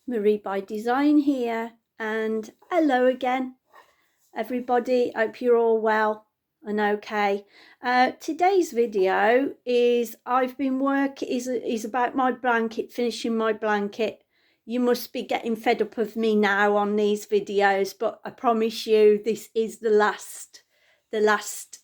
Marie by Design here, and hello again everybody. Hope you're all well and okay. Today's video is is about my blanket, finishing my blanket. You must be getting fed up of me now on these videos, but I promise you this is the last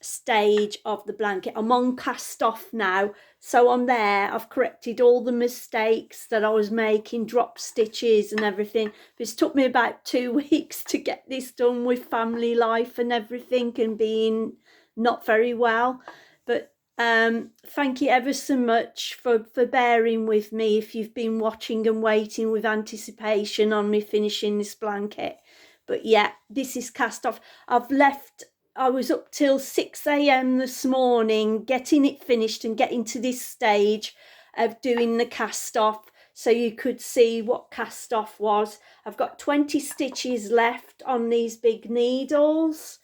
stage of the blanket. I'm on cast off now, so I'm there. I've corrected all the mistakes that I was making, drop stitches and everything. It's took me about 2 weeks to get this done with family life and everything and being not very well, but thank you ever so much for bearing with me if you've been watching and waiting with anticipation on me finishing this blanket. But yeah, this is cast off. I was up till 6 a.m. this morning getting it finished and getting to this stage of doing the cast off so you could see what cast off was. I've got 20 stitches left on these big needles.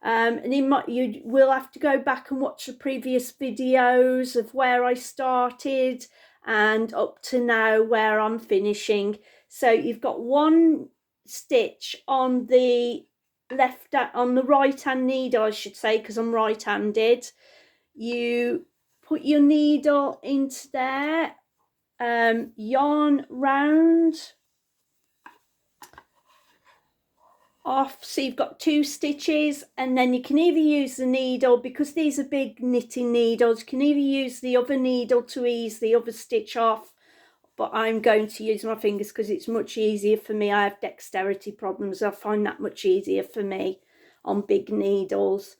And you will have to go back and watch the previous videos of where I started and up to now where I'm finishing. So you've got one stitch on the right hand needle, I should say, because I'm right handed. You put your needle into there, yarn round off, so you've got 2 stitches, and then you can either use the needle, because these are big knitting needles, you can either use the other needle to ease the other stitch off, but I'm going to use my fingers because it's much easier for me. I have dexterity problems. I find that much easier for me on big needles.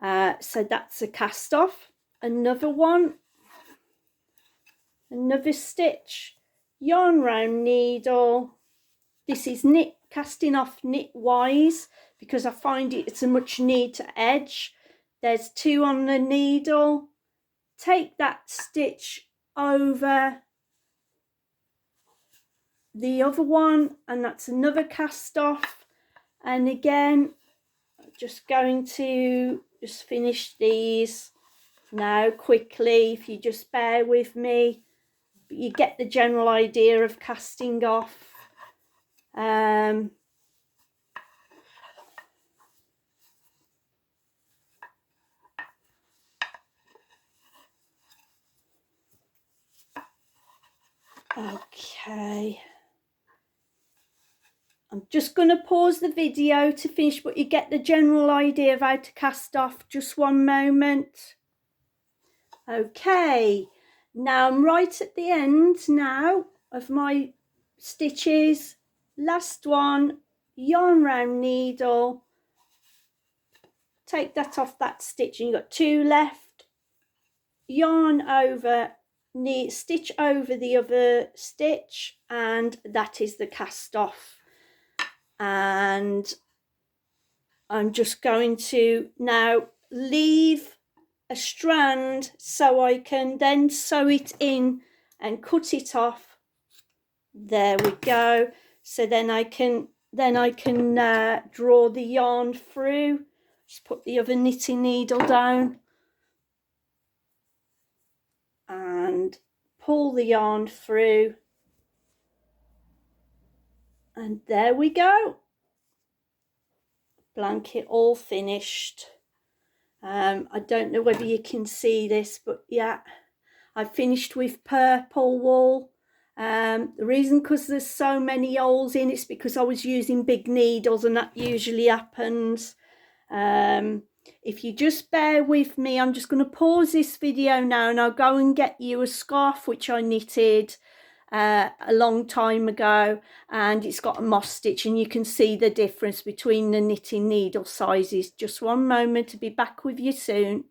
So that's a cast off. Another one, another stitch, yarn round needle. This is casting off knitwise because I find it's a much neater edge. There's 2 on the needle. Take that stitch over the other one, and that's another cast off. And again, just going to finish these now quickly, if you just bear with me. But you get the general idea of casting off. Okay, I'm just going to pause the video to finish, but you get the general idea of how to cast off. Just one moment. Okay, now I'm right at the end now of my stitches. Last one, yarn round needle. Take that off that stitch, and you've got 2 left. Yarn over, stitch over the other stitch, and that is the cast off. And I'm just going to now leave a strand so I can then sew it in and cut it off. There we go. So then I can draw the yarn through. Just put the other knitting needle down and pull the yarn through, and there we go. Blanket all finished. I don't know whether you can see this, but yeah, I finished with purple wool. The reason because there's so many holes in it's because I was using big needles, and that usually happens. If you just bear with me, I'm just going to pause this video now, and I'll go and get you a scarf which I knitted a long time ago, and it's got a moss stitch, and you can see the difference between the knitting needle sizes. Just one moment, to be back with you soon.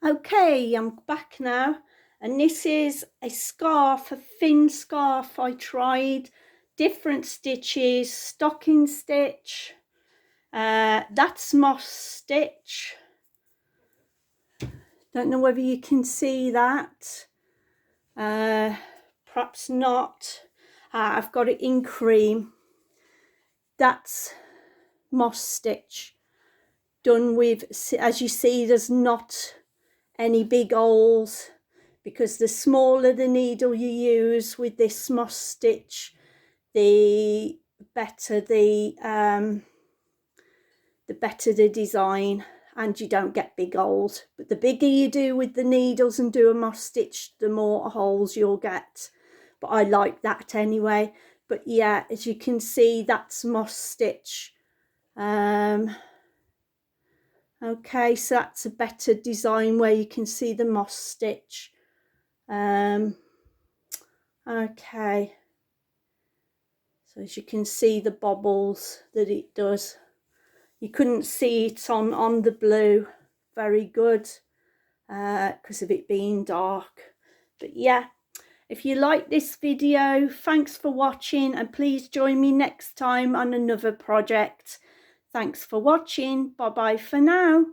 Okay, I'm back now, and this is a scarf, a thin scarf. I tried different stitches, stocking stitch, that's moss stitch. Don't know whether you can see that. Perhaps not. I've got it in cream. That's moss stitch done with, as you see, there's not any big holes, because the smaller the needle you use with this moss stitch, the better the design, and you don't get big holes. But the bigger you do with the needles and do a moss stitch, the more holes you'll get. But I like that anyway. But yeah, as you can see, that's moss stitch. Okay, so that's a better design where you can see the moss stitch. Okay, so as you can see the bobbles that it does. You couldn't see it on the blue very good because of it being dark. But yeah, if you like this video, thanks for watching, and please join me next time on another project. Thanks for watching. Bye bye for now.